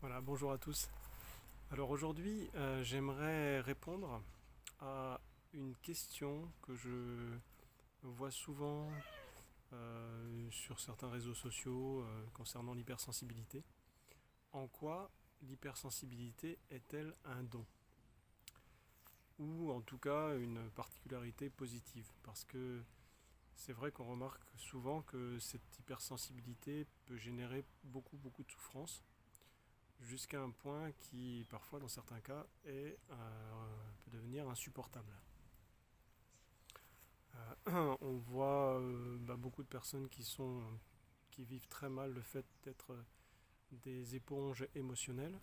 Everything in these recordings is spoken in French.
Voilà, bonjour à tous. Alors aujourd'hui, j'aimerais répondre à une question que je vois souvent sur certains réseaux sociaux concernant l'hypersensibilité. En quoi l'hypersensibilité est-elle un don? Ou en tout cas une particularité positive? Parce que c'est vrai qu'on remarque souvent que cette hypersensibilité peut générer beaucoup de souffrance jusqu'à un point qui, parfois, dans certains cas, peut devenir insupportable. On voit beaucoup de personnes qui vivent très mal le fait d'être des éponges émotionnelles,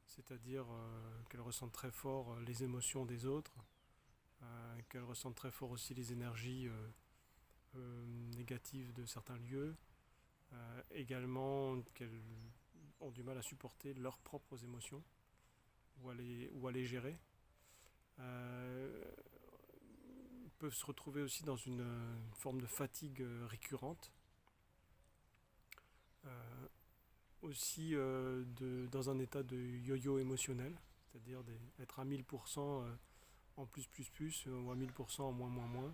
c'est-à-dire qu'elles ressentent très fort les émotions des autres, qu'elles ressentent très fort aussi les énergies négatives de certains lieux, également qu'elles ont du mal à supporter leurs propres émotions ou à les gérer. Euh, peuvent se retrouver aussi dans une forme de fatigue récurrente. Euh, Aussi dans un état de yo-yo émotionnel, c'est-à-dire être à 1000% en plus, ou à 1000% en moins,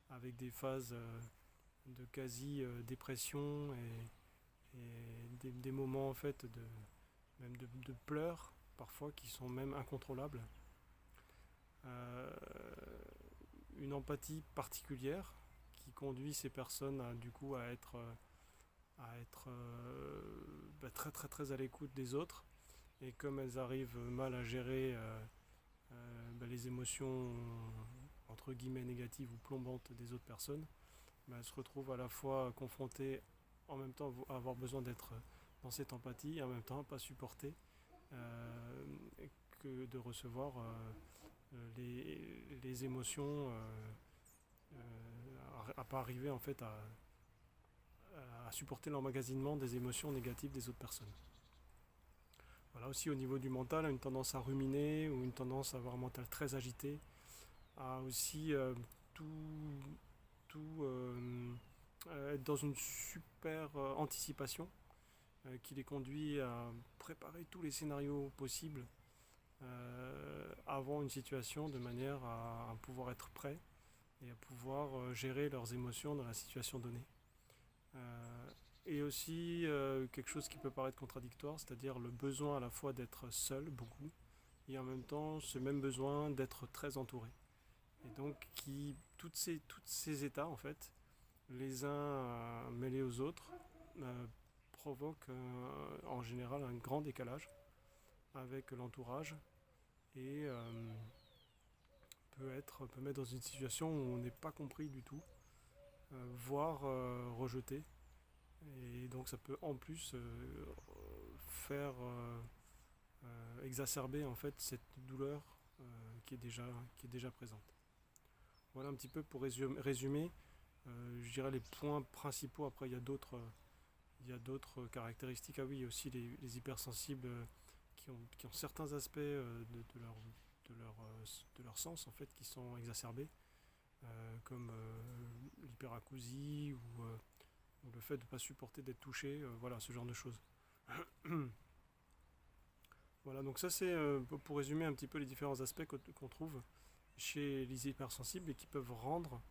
avec des phases de quasi-dépression et des moments en fait même de pleurs parfois qui sont même incontrôlables. Euh, une empathie particulière qui conduit ces personnes du coup à être très à l'écoute des autres. Et comme elles arrivent mal à gérer les émotions entre guillemets négatives ou plombantes des autres personnes, elles se retrouvent à la fois confrontées en même temps à avoir besoin d'être dans cette empathie et en même temps pas supporter euh, que de recevoir les émotions à pas arriver en fait à supporter l'emmagasinement des émotions négatives des autres personnes. Voilà, aussi au niveau du mental, une tendance à ruminer ou une tendance à avoir un mental très agité, à aussi tout, être dans une super anticipation qui les conduit à préparer tous les scénarios possibles avant une situation de manière à pouvoir être prêt et à pouvoir gérer leurs émotions dans la situation donnée. Euh, et aussi quelque chose qui peut paraître contradictoire, c'est-à-dire le besoin à la fois d'être seul, beaucoup, et en même temps ce même besoin d'être très entouré. Et donc tous ces états, en fait, les uns mêlés aux autres, provoquent en général un grand décalage avec l'entourage et peut mettre dans une situation où on n'est pas compris du tout, voire rejeté. Et donc ça peut en plus faire exacerber en fait cette douleur qui est déjà présente. Voilà un petit peu pour résumer, je dirais les points principaux. Après il y a d'autres caractéristiques. Ah oui, il y a aussi les hypersensibles qui ont certains aspects de leur sens en fait qui sont exacerbés, comme l'hyperacousie ou le fait de ne pas supporter d'être touché, voilà ce genre de choses. Voilà, donc ça c'est pour résumer un petit peu les différents aspects qu'on trouve chez les hypersensibles et qui peuvent rendre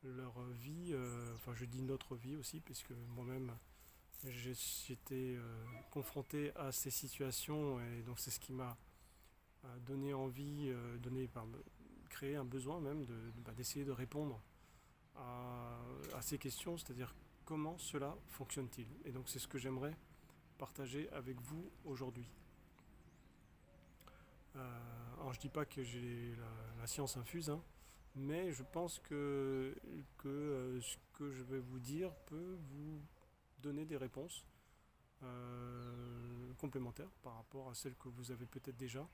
leur vie, enfin je dis notre vie aussi, puisque moi-même j'étais confronté à ces situations et donc c'est ce qui m'a donné envie, créé un besoin même d'essayer de répondre à ces questions, c'est-à-dire comment cela fonctionne-t-il. Et donc c'est ce que j'aimerais partager avec vous aujourd'hui. Alors je dis pas que j'ai la science infuse, hein, mais je pense que ce que je vais vous dire peut vous donner des réponses complémentaires par rapport à celles que vous avez peut-être déjà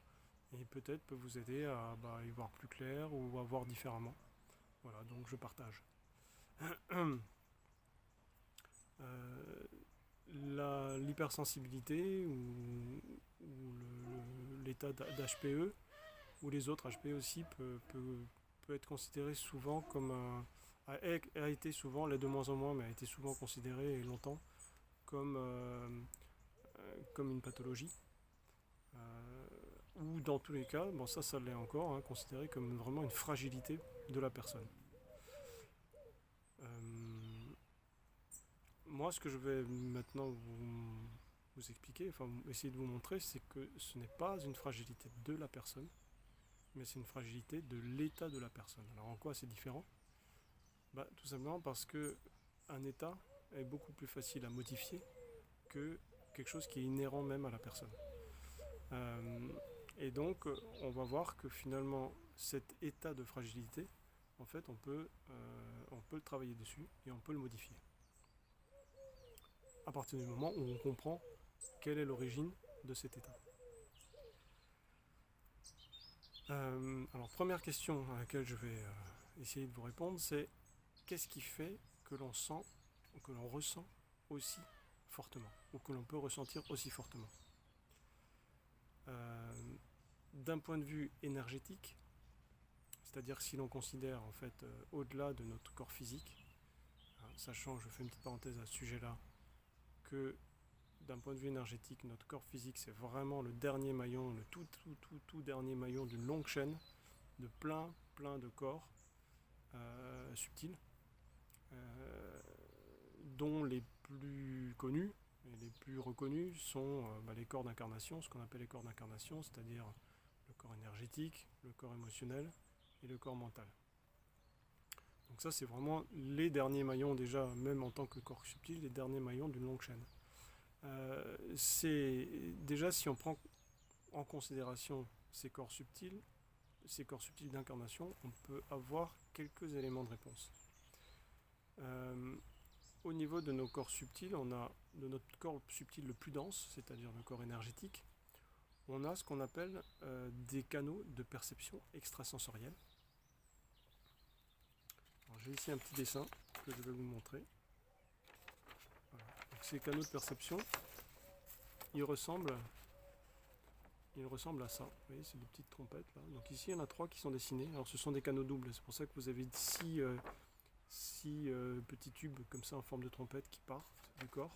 et peut-être peut vous aider à y voir plus clair ou à voir différemment. Voilà, donc je partage. Euh, L'hypersensibilité ou l'état d'HPE ou les autres HPE aussi peut être considéré souvent comme a été souvent, l'est de moins en moins, mais a été souvent considéré et longtemps comme comme une pathologie, ou dans tous les cas, bon ça l'est encore, hein, considéré comme vraiment une fragilité de la personne. Moi, ce que je vais maintenant vous expliquer, enfin essayer de vous montrer, c'est que ce n'est pas une fragilité de la personne, mais c'est une fragilité de l'état de la personne. Alors en quoi c'est différent? Tout simplement parce que un état est beaucoup plus facile à modifier que quelque chose qui est inhérent même à la personne. Et donc on va voir que finalement cet état de fragilité, en fait on peut le travailler dessus et on peut le modifier. À partir du moment où on comprend quelle est l'origine de cet état. Alors première question à laquelle je vais essayer de vous répondre, c'est qu'est-ce qui fait que l'on sent ou que l'on ressent aussi fortement, ou que l'on peut ressentir aussi fortement. D'un point de vue énergétique, c'est-à-dire si l'on considère en fait au-delà de notre corps physique, sachant, je fais une petite parenthèse à ce sujet-là, que d'un point de vue énergétique, notre corps physique c'est vraiment le dernier maillon, le tout dernier maillon d'une longue chaîne de plein de corps subtils, dont les plus connus et les plus reconnus sont les corps d'incarnation, ce qu'on appelle les corps d'incarnation, c'est-à-dire le corps énergétique, le corps émotionnel et le corps mental. Donc ça c'est vraiment les derniers maillons déjà, même en tant que corps subtil, les derniers maillons d'une longue chaîne. C'est déjà si on prend en considération ces corps subtils d'incarnation, on peut avoir quelques éléments de réponse. Au niveau de nos corps subtils, on a de notre corps subtil le plus dense, c'est-à-dire le corps énergétique, on a ce qu'on appelle des canaux de perception extrasensorielle. Alors, j'ai ici un petit dessin que je vais vous montrer. Voilà. Donc, ces canaux de perception, ils ressemblent à ça. Vous voyez, c'est des petites trompettes là. Donc ici, il y en a 3 qui sont dessinés. Alors ce sont des canaux doubles, c'est pour ça que vous avez 6 petits tubes comme ça en forme de trompette qui partent du corps,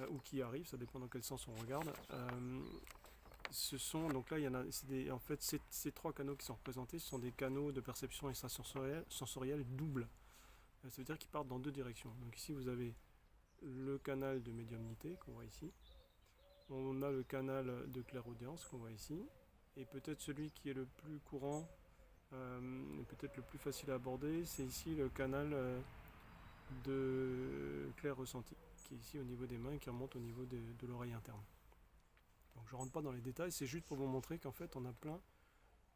ou qui arrivent, ça dépend dans quel sens on regarde. Donc là, il y en a, en fait, ces 3 canaux qui sont représentés, ce sont des canaux de perception extrasensorielle doubles. Ça veut dire qu'ils partent dans 2 directions. Donc ici, vous avez le canal de médiumnité qu'on voit ici. On a le canal de clairaudience qu'on voit ici. Et peut-être celui qui est le plus courant, peut-être le plus facile à aborder, c'est ici le canal de clair ressenti, qui est ici au niveau des mains et qui remonte au niveau de l'oreille interne. Donc je ne rentre pas dans les détails, c'est juste pour vous montrer qu'en fait on a plein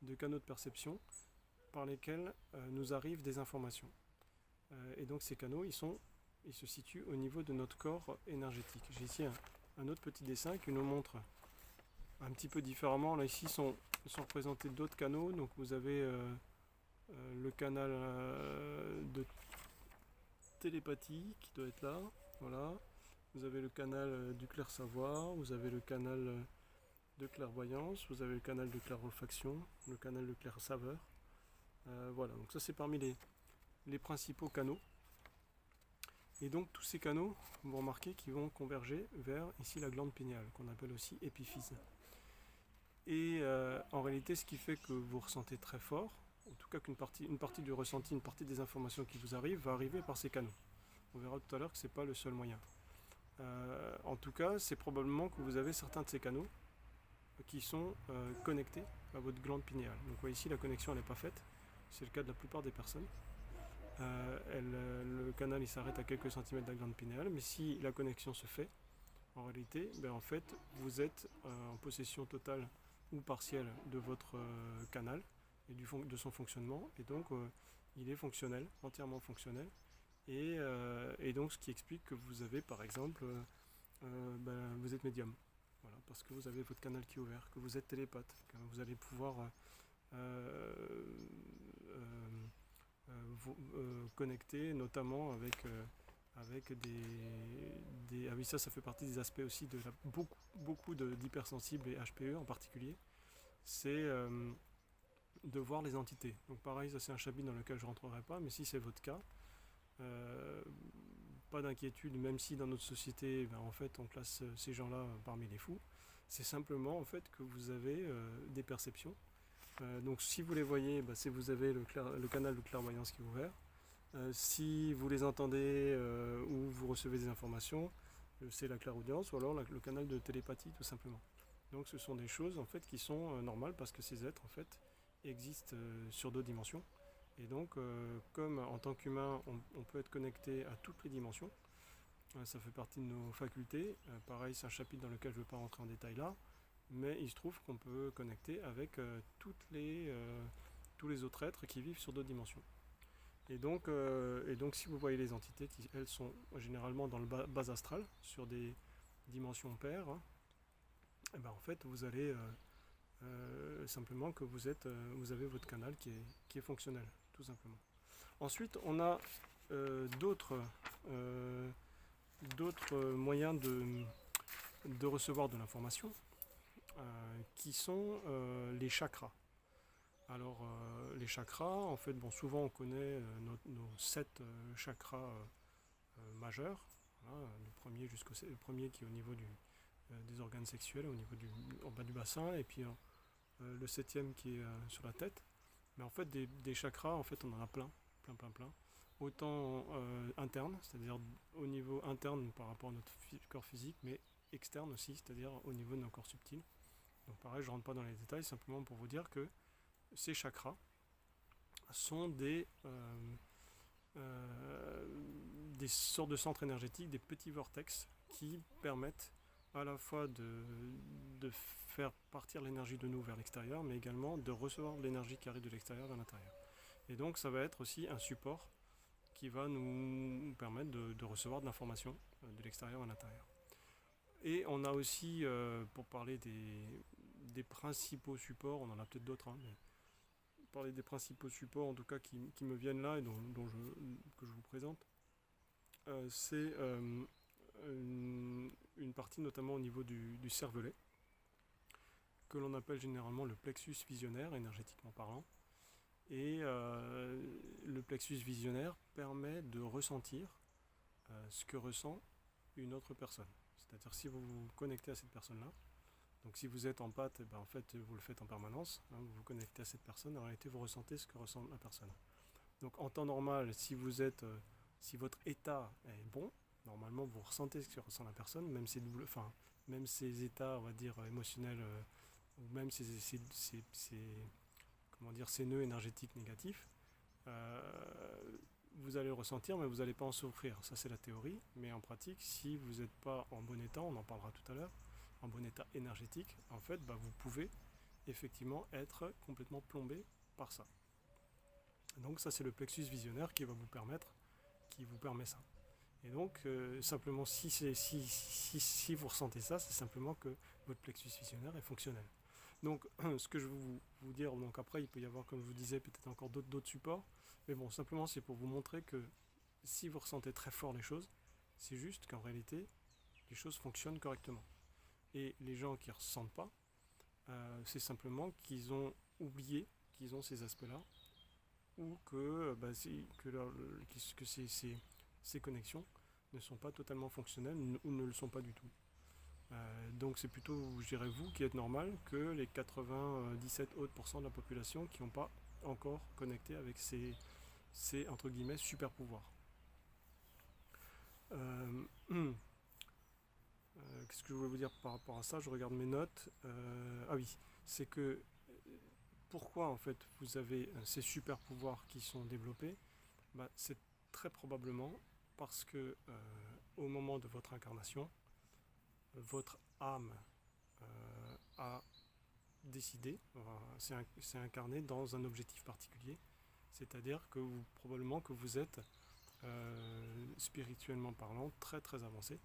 de canaux de perception par lesquels nous arrivent des informations. Et donc ces canaux, ils se situent au niveau de notre corps énergétique. J'ai ici un autre petit dessin qui nous montre un petit peu différemment. Là ici sont représentés d'autres canaux. Donc vous avez le canal de télépathie qui doit être là. Voilà. Vous avez le canal du clair savoir, vous avez le canal de clairvoyance, vous avez le canal de clairolfaction, le canal de clair saveur. Voilà, donc ça c'est parmi les principaux canaux. Et donc tous ces canaux, vous remarquez qu'ils vont converger vers ici la glande pinéale, qu'on appelle aussi épiphyse. Et en réalité, ce qui fait que vous ressentez très fort, en tout cas qu'une partie du ressenti, une partie des informations qui vous arrivent, va arriver par ces canaux. On verra tout à l'heure que ce n'est pas le seul moyen. En tout cas, c'est probablement que vous avez certains de ces canaux qui sont connectés à votre glande pinéale. Donc voyez ici, la connexion n'est pas faite. C'est le cas de la plupart des personnes. Le canal il s'arrête à quelques centimètres de la glande pinéale, mais si la connexion se fait, en réalité, en fait, vous êtes en possession totale ou partielle de votre canal et de son fonctionnement, et donc il est fonctionnel, entièrement fonctionnel, et donc ce qui explique que vous avez par exemple, vous êtes médium, voilà, parce que vous avez votre canal qui est ouvert, que vous êtes télépathe, que vous allez pouvoir vous connecter notamment avec des... Ah oui, ça fait partie des aspects aussi de beaucoup d'hypersensibles et HPE en particulier, c'est de voir les entités. Donc pareil, ça c'est un chapitre dans lequel je ne rentrerai pas, mais si c'est votre cas, pas d'inquiétude, même si dans notre société, en fait, on classe ces gens-là parmi les fous. C'est simplement en fait que vous avez des perceptions. Donc si vous les voyez, c'est vous avez le canal de clairvoyance qui est ouvert. Si vous les entendez ou vous recevez des informations, c'est la clairaudience ou alors le canal de télépathie tout simplement. Donc ce sont des choses en fait qui sont normales parce que ces êtres en fait existent sur d'autres dimensions. Et donc comme en tant qu'humain on peut être connecté à toutes les dimensions, ça fait partie de nos facultés. Pareil, c'est un chapitre dans lequel je ne veux pas rentrer en détail là, mais il se trouve qu'on peut connecter avec tous les autres êtres qui vivent sur d'autres dimensions. Et donc si vous voyez les entités qui, elles, sont généralement dans le bas astral, sur des dimensions paires, hein, en fait, vous allez simplement que vous avez votre canal qui est fonctionnel, tout simplement. Ensuite, on a d'autres moyens de recevoir de l'information qui sont les chakras. Alors les chakras, en fait, souvent on connaît nos 7 chakras majeurs, voilà, le premier qui est au niveau des organes sexuels, au niveau en bas du bassin, et puis le 7e qui est sur la tête. Mais en fait des chakras, en fait on en a plein. Autant interne, c'est-à-dire au niveau interne par rapport à notre corps physique, mais externe aussi, c'est-à-dire au niveau de nos corps subtils. Donc pareil, je ne rentre pas dans les détails, simplement pour vous dire que ces chakras sont des sortes de centres énergétiques, des petits vortex qui permettent à la fois de faire partir l'énergie de nous vers l'extérieur, mais également de recevoir l'énergie qui arrive de l'extérieur vers l'intérieur. Et donc ça va être aussi un support qui va nous permettre de recevoir de l'information de l'extérieur à l'intérieur. Et on a aussi, pour parler des principaux supports, on en a peut-être d'autres, mais parler des principaux supports en tout cas qui me viennent là et que je vous présente, c'est une partie notamment au niveau du cervelet, que l'on appelle généralement le plexus visionnaire, énergétiquement parlant. Et le plexus visionnaire permet de ressentir ce que ressent une autre personne. C'est-à-dire si vous vous connectez à cette personne-là, donc si vous êtes en pâte, en fait vous le faites en permanence, hein, vous vous connectez à cette personne, en réalité vous ressentez ce que ressent la personne. Donc en temps normal, si votre état est bon, normalement vous ressentez ce que ressent la personne, même ces états, on va dire, émotionnels, ou même ces nœuds énergétiques négatifs, vous allez le ressentir, mais vous n'allez pas en souffrir. Ça c'est la théorie, mais en pratique, si vous n'êtes pas en bon état, on en parlera tout à l'heure, en bon état énergétique, en fait, vous pouvez effectivement être complètement plombé par ça. Donc ça c'est le plexus visionnaire qui vous permet ça. Et donc simplement si vous ressentez ça, c'est simplement que votre plexus visionnaire est fonctionnel. Donc ce que je veux vous dire, donc après il peut y avoir, comme je vous disais, peut-être encore d'autres supports, mais bon, simplement c'est pour vous montrer que si vous ressentez très fort les choses, c'est juste qu'en réalité les choses fonctionnent correctement. Et les gens qui ne ressentent pas, c'est simplement qu'ils ont oublié qu'ils ont ces aspects-là, ou que ces connexions ne sont pas totalement fonctionnelles ou ne le sont pas du tout. Donc c'est plutôt, je dirais, vous qui êtes normal que les 97 autres % de la population qui n'ont pas encore connecté avec ces entre guillemets super pouvoirs. Qu'est-ce que je voulais vous dire par rapport à ça? Je regarde mes notes. Ah oui, c'est que pourquoi en fait vous avez ces super pouvoirs qui sont développés? C'est très probablement parce que au moment de votre incarnation, votre âme a décidé, c'est incarné dans un objectif particulier, c'est-à-dire que probablement que vous êtes spirituellement parlant très très avancé.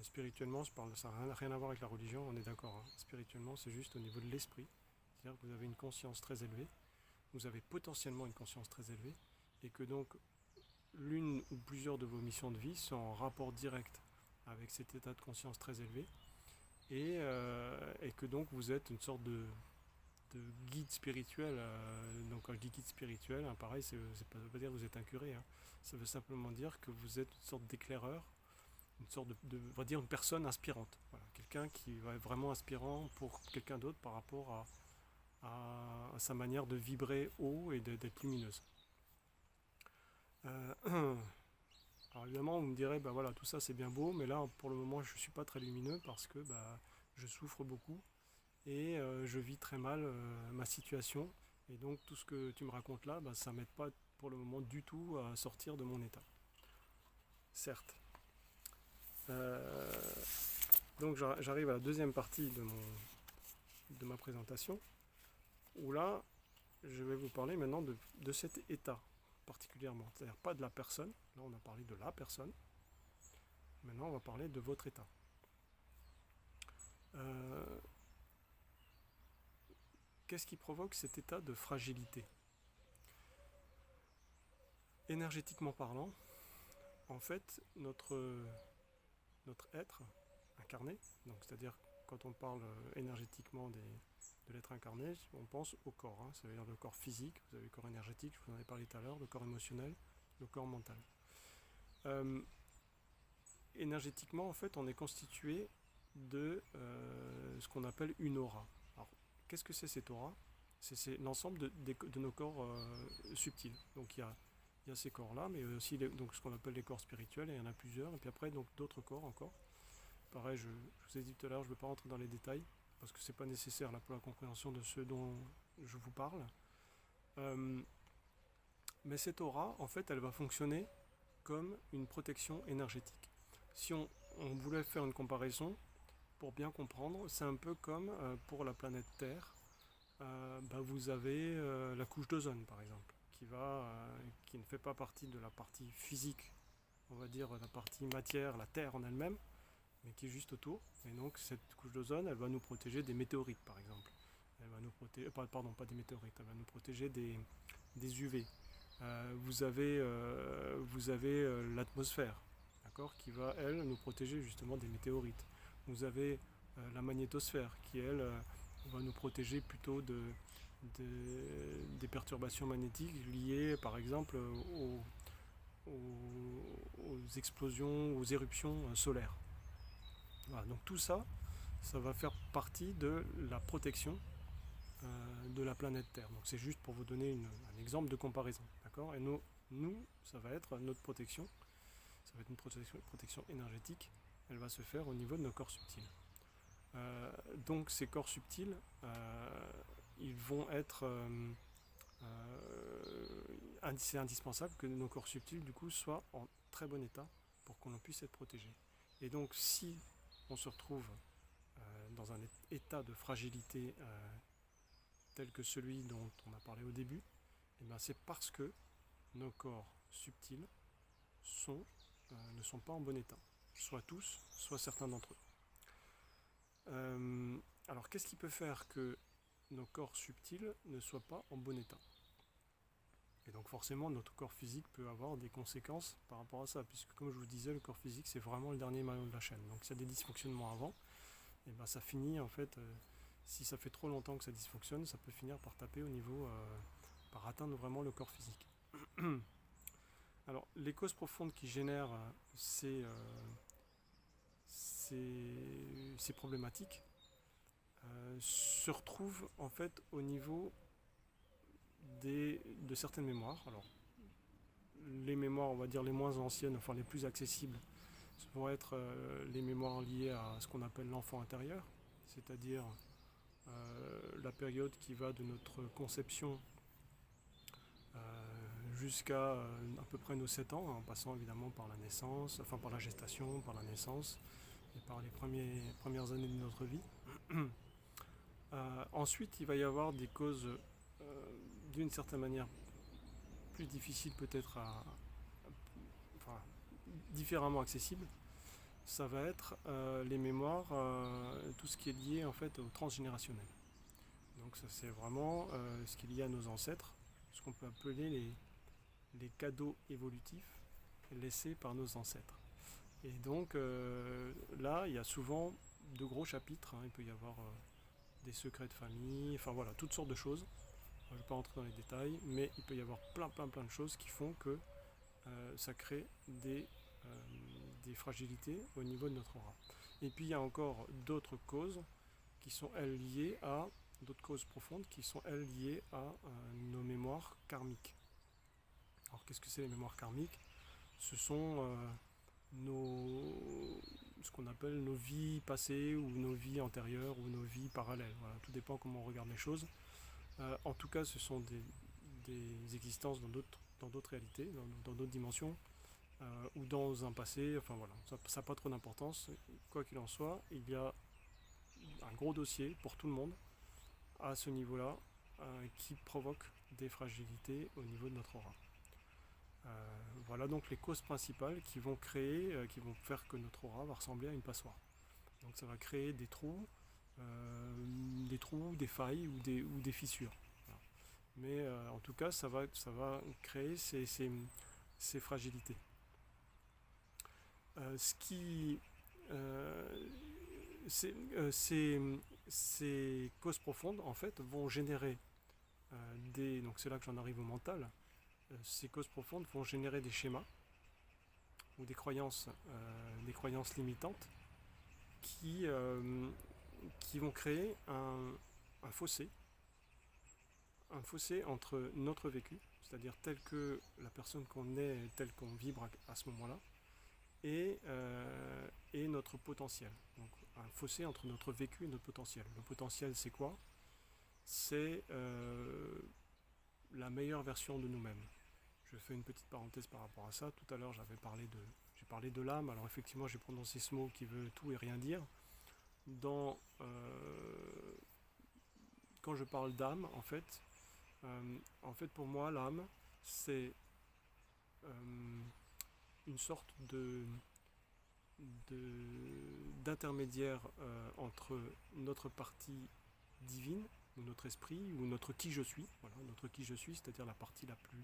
Spirituellement, ça n'a rien à voir avec la religion, on est d'accord, hein. Spirituellement, c'est juste au niveau de l'esprit, c'est-à-dire que vous avez une conscience très élevée, vous avez potentiellement une conscience très élevée, et que donc l'une ou plusieurs de vos missions de vie sont en rapport direct avec cet état de conscience très élevé, et que donc vous êtes une sorte guide spirituel. Donc quand je dis guide spirituel, hein, pareil, ça veut pas dire que vous êtes un curé, hein. Ça veut simplement dire que vous êtes une sorte d'éclaireur, une sorte on va dire une personne inspirante. Voilà, quelqu'un qui va être vraiment inspirant pour quelqu'un d'autre par rapport à sa manière de vibrer haut et d'être lumineuse. Alors évidemment, vous me direz, bah voilà, tout ça c'est bien beau, mais là pour le moment je ne suis pas très lumineux parce que bah, je souffre beaucoup et je vis très mal ma situation. Et donc tout ce que tu me racontes là, bah, ça ne m'aide pas pour le moment du tout à sortir de mon état. Certes. Euh, donc j'arrive à la deuxième partie de ma présentation, où là, je vais vous parler maintenant de cet état particulièrement. C'est-à-dire pas de la personne, là on a parlé de la personne, maintenant on va parler de votre état. Qu'est-ce qui provoque cet état de fragilité? Énergétiquement parlant, en fait, notre être incarné, donc c'est-à-dire quand on parle énergétiquement de l'être incarné, on pense au corps, hein, ça veut dire le corps physique, vous avez le corps énergétique, je vous en ai parlé tout à l'heure, le corps émotionnel, le corps mental. Énergétiquement, en fait, on est constitué de ce qu'on appelle une aura. Alors, qu'est-ce que c'est cette aura? C'est l'ensemble de nos corps subtils. Donc il y a ces corps-là, mais aussi donc, ce qu'on appelle les corps spirituels, et il y en a plusieurs, et puis après donc d'autres corps encore. Pareil, je vous ai dit tout à l'heure, je ne vais pas rentrer dans les détails, parce que ce n'est pas nécessaire là, pour la compréhension de ce dont je vous parle. Mais cette aura, en fait, elle va fonctionner comme une protection énergétique. Si on voulait faire une comparaison, pour bien comprendre, c'est un peu comme pour la planète Terre, vous avez la couche d'ozone par exemple, qui ne fait pas partie de la partie physique, on va dire la partie matière, la Terre en elle-même, mais qui est juste autour. Et donc cette couche d'ozone, elle va nous protéger des météorites par exemple. Elle va nous protéger, pardon, pas des météorites, elle va nous protéger des UV. Vous avez l'atmosphère, d'accord, qui va, elle, nous protéger justement des météorites. Vous avez la magnétosphère, qui, elle, va nous protéger plutôt des perturbations magnétiques liées, par exemple, aux explosions, aux éruptions solaires. Voilà, donc tout ça, ça va faire partie de la protection de la planète Terre. Donc c'est juste pour vous donner un exemple de comparaison. D'accord? Et nous, ça va être notre protection. Ça va être une protection énergétique. Elle va se faire au niveau de nos corps subtils. Donc ces corps subtils, ils vont être... c'est indispensable que nos corps subtils, du coup, soient en très bon état pour qu'on puisse être protégés. Et donc si on se retrouve dans un état de fragilité tel que celui dont on a parlé au début, et bien c'est parce que nos corps subtils ne sont pas en bon état. Soit tous, soit certains d'entre eux. Alors qu'est-ce qui peut faire que nos corps subtils ne soient pas en bon état? Et donc forcément notre corps physique peut avoir des conséquences par rapport à ça, puisque comme je vous disais, le corps physique c'est vraiment le dernier maillon de la chaîne. Donc s'il y a des dysfonctionnements avant, et ben ça finit en fait, si ça fait trop longtemps que ça dysfonctionne, ça peut finir par taper au niveau, par atteindre vraiment le corps physique. Alors les causes profondes qui génèrent ces problématiques se retrouvent en fait au niveau de certaines mémoires. Alors les mémoires, on va dire les moins anciennes, enfin les plus accessibles, vont être les mémoires liées à ce qu'on appelle l'enfant intérieur, c'est-à-dire la période qui va de notre conception jusqu'à à peu près nos 7 ans, en passant évidemment par la naissance, enfin par la gestation, par la naissance et par les premières années de notre vie. Ensuite, il va y avoir des causes d'une certaine manière plus difficiles peut-être enfin, différemment accessibles. Ça va être les mémoires, tout ce qui est lié en fait au transgénérationnel. Donc ça c'est vraiment ce qui est lié à nos ancêtres, ce qu'on peut appeler les cadeaux évolutifs laissés par nos ancêtres. Et donc là, il y a souvent de gros chapitres, hein. Il peut y avoir des secrets de famille, enfin voilà, toutes sortes de choses. Je ne vais pas rentrer dans les détails, mais il peut y avoir plein de choses qui font que ça crée des fragilités au niveau de notre aura. Et puis il y a encore d'autres causes qui sont elles liées à d'autres causes profondes qui sont elles liées à nos mémoires karmiques. Alors qu'est-ce que c'est les mémoires karmiques? Ce sont ce qu'on appelle nos vies passées ou nos vies antérieures ou nos vies parallèles. Voilà, tout dépend comment on regarde les choses. En tout cas, ce sont des existences dans d'autres réalités, dans d'autres dimensions, ou dans un passé. Enfin voilà, ça n'a pas trop d'importance. Quoi qu'il en soit, il y a un gros dossier pour tout le monde à ce niveau-là qui provoque des fragilités au niveau de notre aura. Voilà donc les causes principales qui vont faire que notre aura va ressembler à une passoire. Donc ça va créer des trous, des failles ou des fissures. Voilà. Mais en tout cas, ça va créer ces fragilités. Ces causes profondes, en fait, vont générer donc c'est là que j'en arrive au mental. Ces causes profondes vont générer des schémas ou des croyances limitantes qui vont créer un fossé entre notre vécu, c'est-à-dire tel que la personne qu'on est, tel qu'on vibre à ce moment-là, et notre potentiel. Donc un fossé entre notre vécu et notre potentiel. Le potentiel, c'est quoi? C'est la meilleure version de nous-mêmes. Je fais une petite parenthèse par rapport à ça. Tout à l'heure, j'ai parlé de l'âme. Alors effectivement, j'ai prononcé ce mot qui veut tout et rien dire. Quand je parle d'âme, en fait, pour moi, l'âme, c'est une sorte d'intermédiaire entre notre partie divine, ou notre esprit, ou notre qui je suis. Voilà, notre qui je suis, c'est-à-dire la partie la plus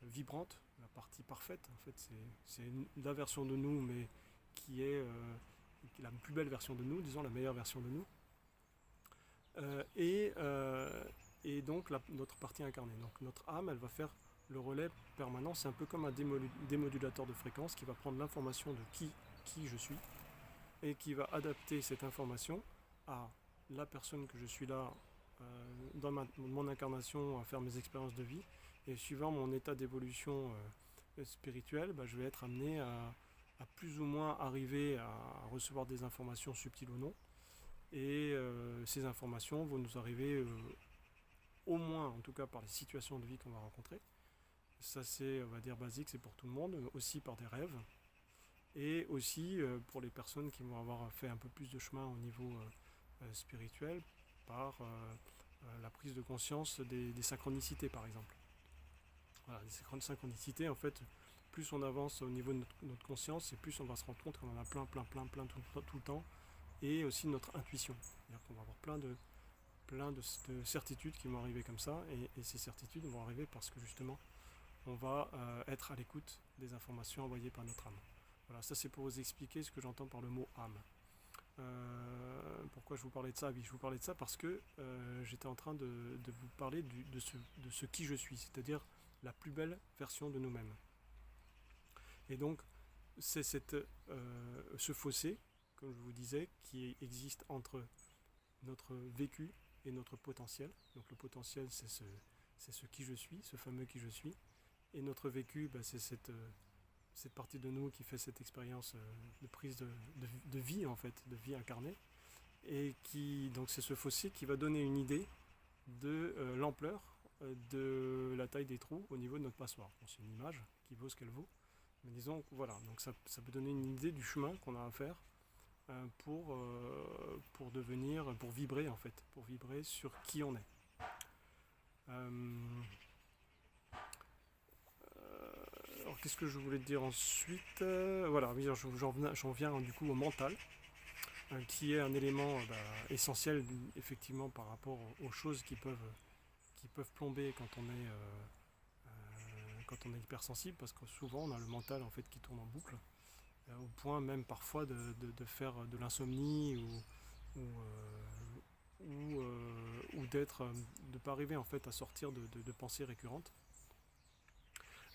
vibrante, la partie parfaite. En fait, c'est la version de nous, mais qui est la plus belle version de nous, disons la meilleure version de nous. Et donc notre partie incarnée. Donc notre âme, elle va faire le relais permanent. C'est un peu comme un démodulateur de fréquence qui va prendre l'information de qui je suis et qui va adapter cette information à la personne que je suis là dans mon incarnation à faire mes expériences de vie. Et suivant mon état d'évolution spirituelle, je vais être amené à plus ou moins arriver à recevoir des informations subtiles ou non. Et ces informations vont nous arriver au moins, en tout cas par les situations de vie qu'on va rencontrer. Ça c'est, on va dire, basique, c'est pour tout le monde, aussi par des rêves. Et aussi pour les personnes qui vont avoir fait un peu plus de chemin au niveau spirituel, par la prise de conscience des synchronicités par exemple. Voilà, les synchronicités, en fait, plus on avance au niveau de notre conscience, et plus on va se rendre compte qu'on en a plein tout le temps, et aussi notre intuition. C'est-à-dire qu'on va avoir plein de certitudes qui vont arriver comme ça, et ces certitudes vont arriver parce que justement, on va être à l'écoute des informations envoyées par notre âme. Voilà, ça c'est pour vous expliquer ce que j'entends par le mot âme. Pourquoi je vous parlais de ça? Oui, je vous parlais de ça parce que j'étais en train de vous parler de ce qui je suis, c'est-à-dire la plus belle version de nous-mêmes. Et donc, c'est ce fossé, comme je vous disais, qui existe entre notre vécu et notre potentiel. Donc le potentiel, c'est ce qui je suis, ce fameux qui je suis. Et notre vécu, c'est cette partie de nous qui fait cette expérience de prise de vie, en fait, de vie incarnée. Et donc c'est ce fossé qui va donner une idée de l'ampleur de la taille des trous au niveau de notre passoire. Bon, c'est une image qui vaut ce qu'elle vaut. Mais disons, voilà, donc ça peut donner une idée du chemin qu'on a à faire pour vibrer en fait, pour vibrer sur qui on est. Alors qu'est-ce que je voulais te dire ensuite? Voilà, j'en viens du coup au mental, qui est un élément essentiel effectivement par rapport aux choses qui peuvent plomber quand on est hypersensible, parce que souvent on a le mental en fait qui tourne en boucle, au point même parfois de faire de l'insomnie ou ou d'être, de ne pas arriver en fait à sortir de pensées récurrentes.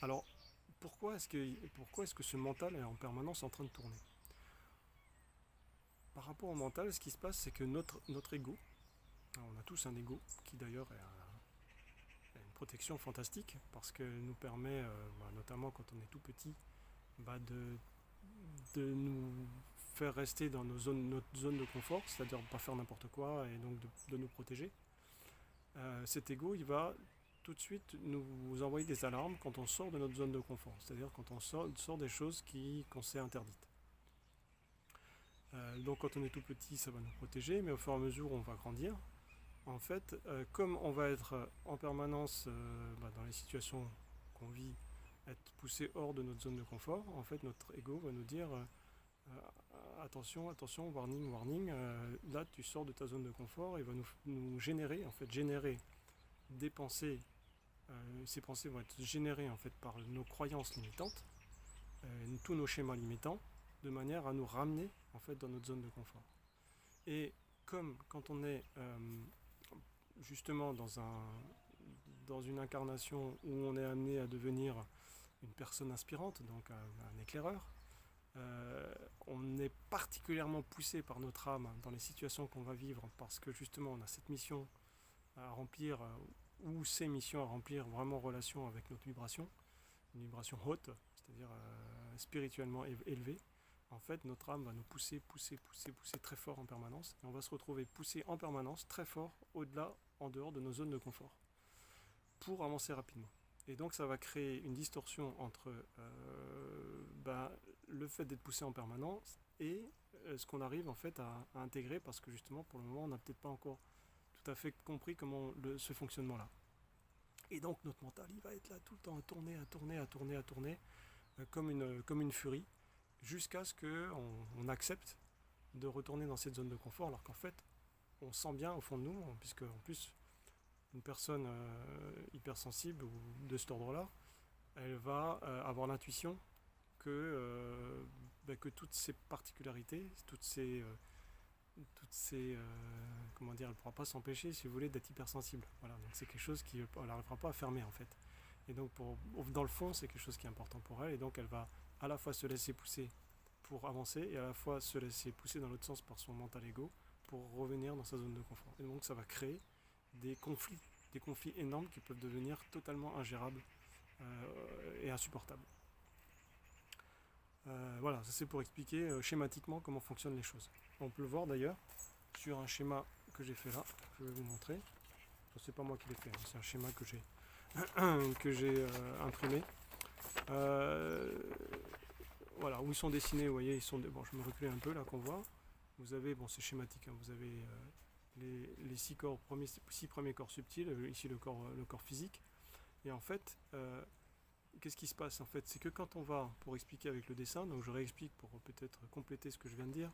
Alors, pourquoi est-ce que ce mental est en permanence en train de tourner? Par rapport au mental, ce qui se passe, c'est que notre ego, on a tous un ego qui d'ailleurs a une protection fantastique parce qu'elle nous permet, notamment quand on est tout petit, de nous faire rester dans notre zone de confort, c'est-à-dire ne pas faire n'importe quoi et donc de nous protéger. Cet ego, il va tout de suite nous envoyer des alarmes quand on sort de notre zone de confort, c'est-à-dire quand on sort des choses qu'on s'est interdites. Donc quand on est tout petit, ça va nous protéger, mais au fur et à mesure où on va grandir, en fait, comme on va être en permanence dans les situations qu'on vit, être poussé hors de notre zone de confort, en fait notre ego va nous dire attention, attention, warning, warning, là tu sors de ta zone de confort et va nous générer, en fait, générer des pensées. Ces pensées vont être générées en fait par nos croyances limitantes, tous nos schémas limitants, de manière à nous ramener en fait dans notre zone de confort. Et comme quand on est justement dans une incarnation où on est amené à devenir une personne inspirante, donc un éclaireur, on est particulièrement poussé par notre âme dans les situations qu'on va vivre parce que justement on a cette mission à remplir ou ces missions à remplir vraiment en relation avec notre vibration, une vibration haute, c'est-à-dire spirituellement élevée. En fait, notre âme va nous pousser très fort en permanence et on va se retrouver poussé en permanence très fort au-delà, en dehors de nos zones de confort pour avancer rapidement. Et donc ça va créer une distorsion entre le fait d'être poussé en permanence et ce qu'on arrive en fait à intégrer parce que justement pour le moment on n'a peut-être pas encore tout à fait compris comment ce fonctionnement-là. Et donc notre mental il va être là tout le temps à tourner comme une furie jusqu'à ce qu'on accepte de retourner dans cette zone de confort alors qu'en fait on sent bien au fond de nous, puisque en plus une personne hypersensible ou de cet ordre-là, elle va avoir l'intuition que toutes ces particularités, comment dire, elle ne pourra pas s'empêcher, si vous voulez, d'être hypersensible. Voilà, donc c'est quelque chose qu'elle n'arrivera pas à fermer en fait. Et donc dans le fond, c'est quelque chose qui est important pour elle, et donc elle va à la fois se laisser pousser pour avancer, et à la fois se laisser pousser dans l'autre sens par son mental ego pour revenir dans sa zone de confort. Et donc ça va créer des conflits énormes qui peuvent devenir totalement ingérables et insupportables. Voilà, ça c'est pour expliquer schématiquement comment fonctionnent les choses. On peut le voir d'ailleurs sur un schéma que j'ai fait là, je vais vous montrer. C'est pas moi qui l'ai fait, hein, c'est un schéma que j'ai imprimé. Voilà, où ils sont dessinés, vous voyez, bon, je me recule un peu là qu'on voit. Vous avez, bon c'est schématique, hein, vous avez les 6 premiers corps subtils, ici le corps physique. Et en fait, qu'est-ce qui se passe en fait? C'est que quand on va, pour expliquer avec le dessin, donc je réexplique pour peut-être compléter ce que je viens de dire,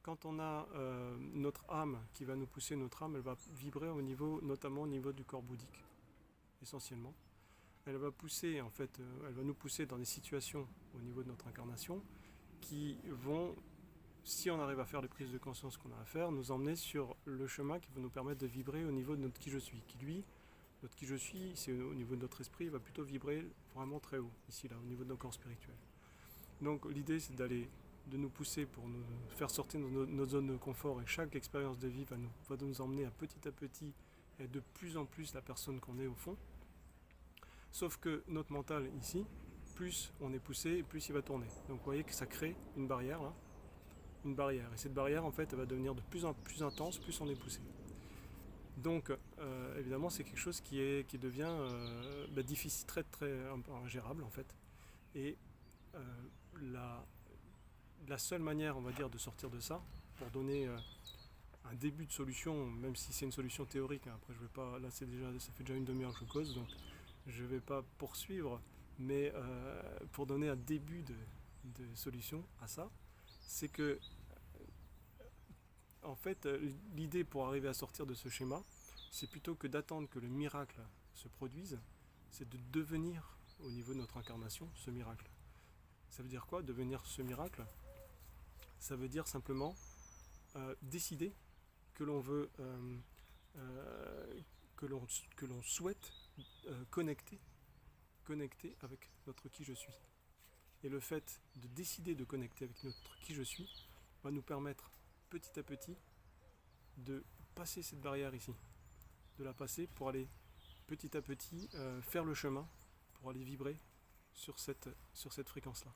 quand on a notre âme qui va nous pousser, notre âme, elle va vibrer notamment au niveau du corps bouddhique, essentiellement. Elle va pousser, en fait, elle va nous pousser dans des situations au niveau de notre incarnation qui vont, si on arrive à faire les prises de conscience qu'on a à faire, nous emmener sur le chemin qui va nous permettre de vibrer au niveau de notre qui je suis, qui lui, notre qui je suis, c'est au niveau de notre esprit, il va plutôt vibrer vraiment très haut, ici là, au niveau de nos corps spirituels. Donc l'idée c'est de nous pousser pour nous faire sortir de notre zone de confort, et chaque expérience de vie va nous emmener à petit et de plus en plus la personne qu'on est au fond. Sauf que notre mental ici, plus on est poussé, plus il va tourner. Donc vous voyez que ça crée une barrière là, une barrière. Et cette barrière en fait elle va devenir de plus en plus intense, plus on est poussé. Donc évidemment c'est quelque chose qui devient difficile, très ingérable en fait. Et la seule manière on va dire de sortir de ça, pour donner un début de solution, même si c'est une solution théorique, hein, après je vais pas, là ça fait déjà une demi-heure que je cause, donc je ne vais pas poursuivre, mais pour donner un début de solution à ça, c'est que en fait l'idée pour arriver à sortir de ce schéma, c'est plutôt que d'attendre que le miracle se produise, c'est de devenir au niveau de notre incarnation ce miracle. Ça veut dire quoi, devenir ce miracle? Ça veut dire simplement décider que l'on veut, euh, que l'on souhaite connecter, connecter avec notre qui je suis. Et le fait de décider de connecter avec notre qui je suis va nous permettre petit à petit de passer cette barrière ici, de la passer pour aller petit à petit faire le chemin, pour aller vibrer sur cette fréquence-là.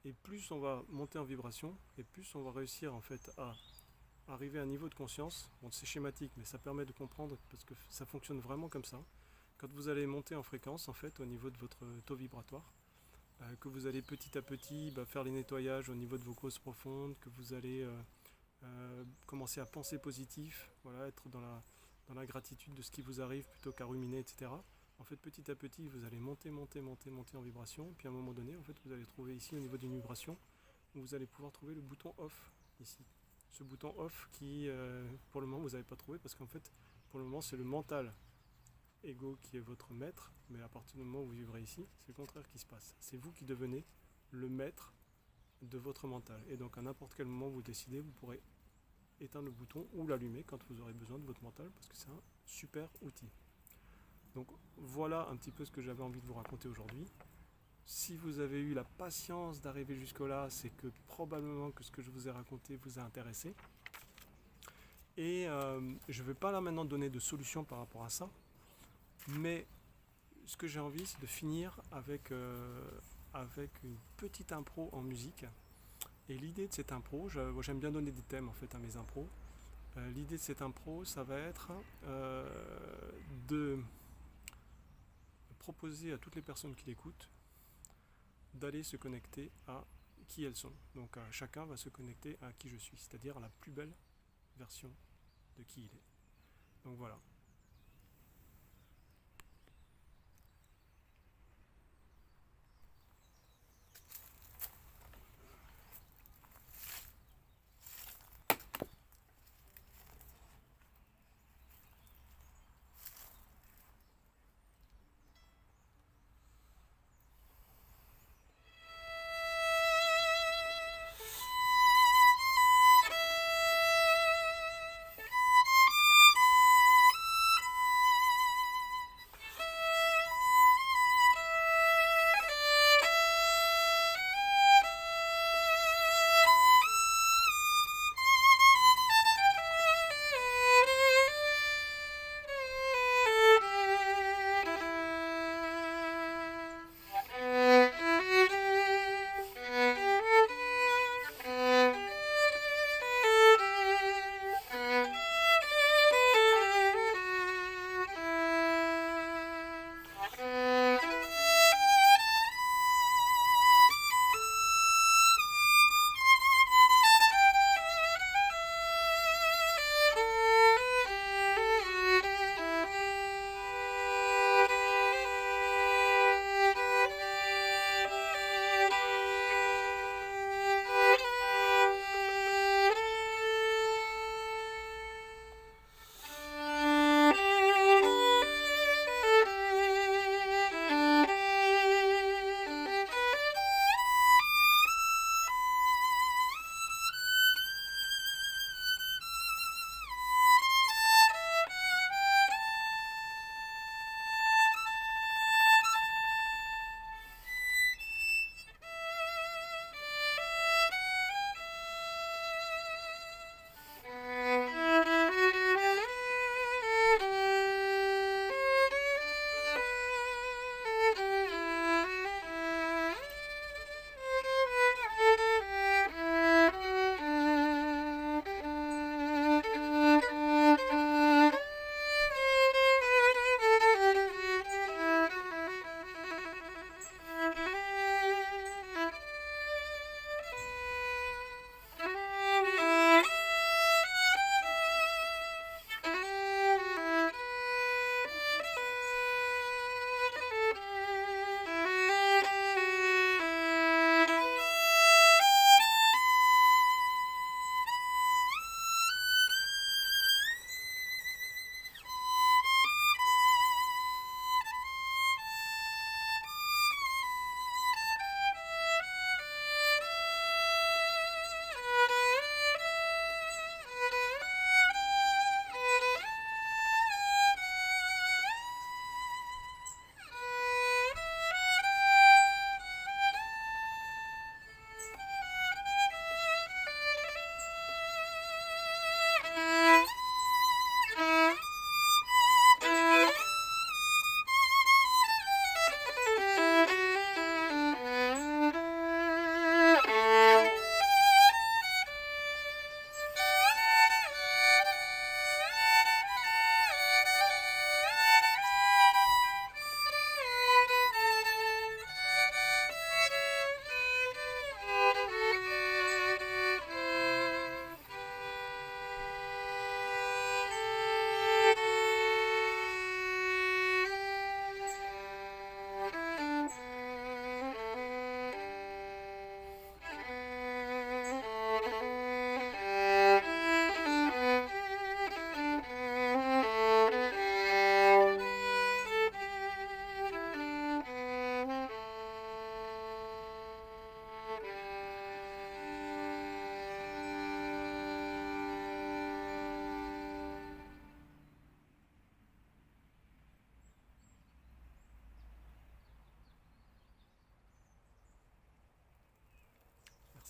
Et plus on va monter en vibration, et plus on va réussir en fait à arriver à un niveau de conscience. Bon, c'est schématique, mais ça permet de comprendre parce que ça fonctionne vraiment comme ça. Quand vous allez monter en fréquence en fait au niveau de votre taux vibratoire, que vous allez petit à petit faire les nettoyages au niveau de vos causes profondes, que vous allez commencer à penser positif, voilà, être dans la gratitude de ce qui vous arrive plutôt qu'à ruminer, etc. En fait, petit à petit, vous allez monter en vibration, puis à un moment donné, en fait, vous allez trouver ici au niveau d'une vibration, où vous allez pouvoir trouver le bouton off ici. Ce bouton off qui, pour le moment, vous n'avez pas trouvé parce qu'en fait, pour le moment, c'est le mental ego qui est votre maître, mais à partir du moment où vous vivrez ici, c'est le contraire qui se passe. C'est vous qui devenez le maître de votre mental. Et donc à n'importe quel moment vous décidez, vous pourrez éteindre le bouton ou l'allumer quand vous aurez besoin de votre mental, parce que c'est un super outil. Donc voilà un petit peu ce que j'avais envie de vous raconter aujourd'hui. Si vous avez eu la patience d'arriver jusque-là, c'est que probablement que ce que je vous ai raconté vous a intéressé. Et je ne vais pas là maintenant donner de solution par rapport à ça, mais ce que j'ai envie, c'est de finir avec une petite impro en musique. Et l'idée de cette impro, j'aime bien donner des thèmes en fait à mes impros. L'idée de cette impro, ça va être de proposer à toutes les personnes qui l'écoutent d'aller se connecter à qui elles sont. Donc chacun va se connecter à qui je suis, c'est-à-dire à la plus belle version de qui il est. Donc voilà.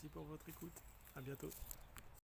Merci pour votre écoute. À bientôt.